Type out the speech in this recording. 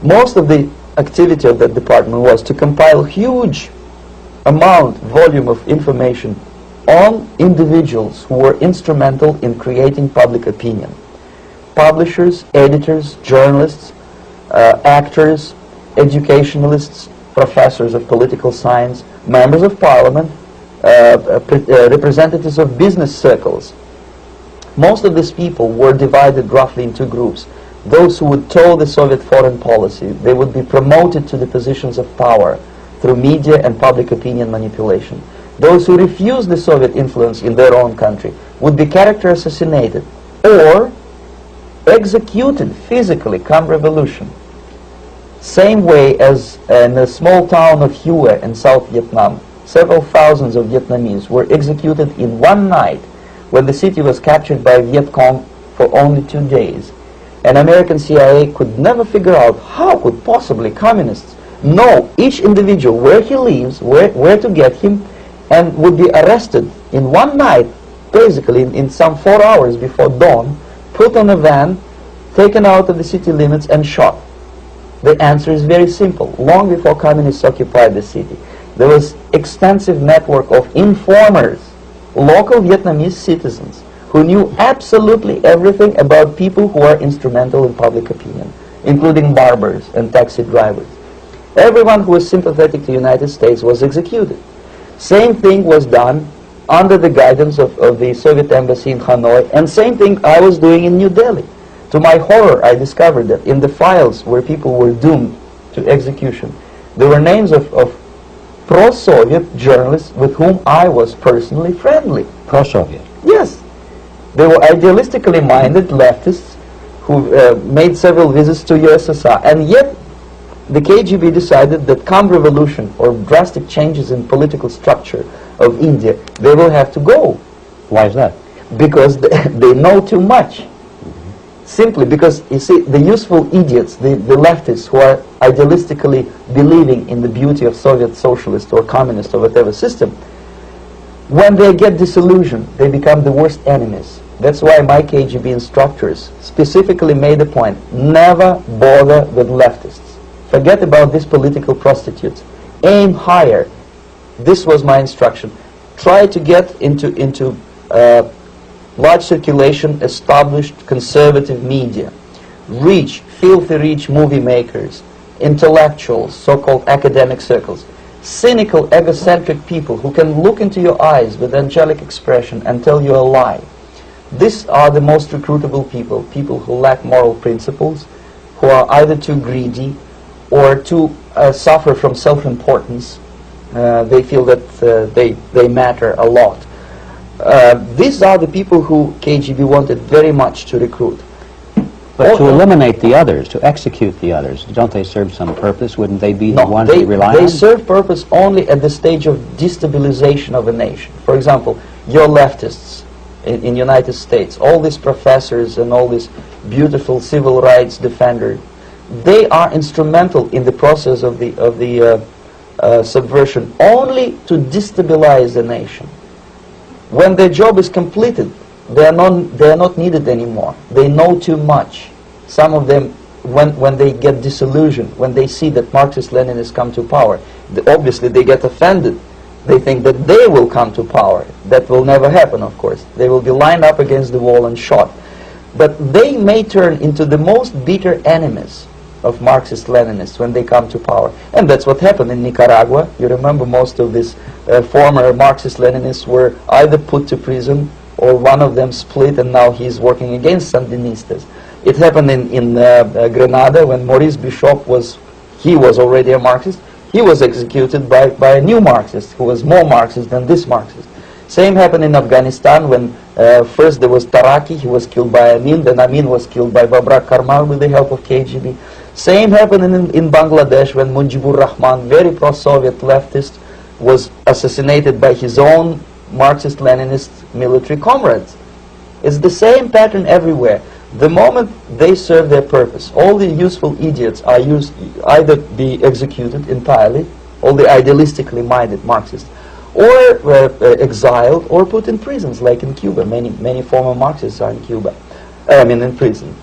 Most of the activity of that department was to compile huge volume of information on individuals who were instrumental in creating public opinion. Publishers, editors, journalists, actors, educationalists, professors of political science, members of parliament, representatives of business circles. Most of these people were divided roughly into groups. Those who would toe the Soviet foreign policy, they would be promoted to the positions of power through media and public opinion manipulation. Those who refused the Soviet influence in their own country would be character assassinated or executed physically come revolution. Same way as in the small town of Hue in South Vietnam, several thousands of Vietnamese were executed in one night when the city was captured by Viet Cong for only 2 days. And American CIA could never figure out how could possibly communists know each individual, where he lives, where to get him, and would be arrested in one night, basically in some 4 hours before dawn, put on a van, taken out of the city limits and shot. The answer is very simple. Long before communists occupied the city, there was extensive network of informers, local Vietnamese citizens, who knew absolutely everything about people who are instrumental in public opinion, including barbers and taxi drivers. Everyone who was sympathetic to the United States was executed. Same thing was done under the guidance of the Soviet embassy in Hanoi, and same thing I was doing in New Delhi. To my horror, I discovered that in the files where people were doomed to execution, there were names of pro-Soviet journalists with whom I was personally friendly. Pro-Soviet? Yes. They were idealistically minded leftists who made several visits to USSR, and yet the KGB decided that come revolution or drastic changes in political structure of India, they will have to go. Why is that? Because they know too much. Simply because, you see, the useful idiots, the leftists who are idealistically believing in the beauty of Soviet socialist or communist or whatever system, when they get disillusioned, they become the worst enemies. That's why my KGB instructors specifically made a point, never bother with leftists. Forget about these political prostitutes. Aim higher. This was my instruction. Try to get into large circulation, established conservative media. Rich, filthy rich movie makers, intellectuals, so-called academic circles. Cynical, egocentric people who can look into your eyes with angelic expression and tell you a lie. These are the most recruitable people, people who lack moral principles, who are either too greedy or too suffer from self-importance. They feel that they matter a lot. These are the people who KGB wanted very much to recruit. But to eliminate the others, to execute the others, don't they serve some purpose? Wouldn't they be the ones they rely on? They serve purpose only at the stage of destabilization of a nation. For example, your leftists in United States, all these professors and all these beautiful civil rights defenders, they are instrumental in the process of the subversion only to destabilize the nation. When their job is completed, they are not needed anymore. They know too much. Some of them, when they get disillusioned, when they see that Marxist-Leninists come to power, obviously they get offended. They think that they will come to power. That will never happen, of course. They will be lined up against the wall and shot. But they may turn into the most bitter enemies of Marxist-Leninists when they come to power. And that's what happened in Nicaragua. You remember most of these former Marxist-Leninists were either put to prison or one of them split, and now he's working against Sandinistas. It happened in Grenada when Maurice Bishop was already a Marxist. He was executed by a new Marxist who was more Marxist than this Marxist. Same happened in Afghanistan when first there was Taraki, he was killed by Amin, then Amin was killed by Babrak Karmal with the help of KGB. Same happened in Bangladesh when Mujibur Rahman, very pro-Soviet leftist, was assassinated by his own Marxist-Leninist military comrades. It's the same pattern everywhere. The moment they serve their purpose, all the useful idiots are either be executed entirely, all the idealistically minded Marxists, or exiled or put in prisons, like in Cuba. Many former Marxists are in Cuba. In prison.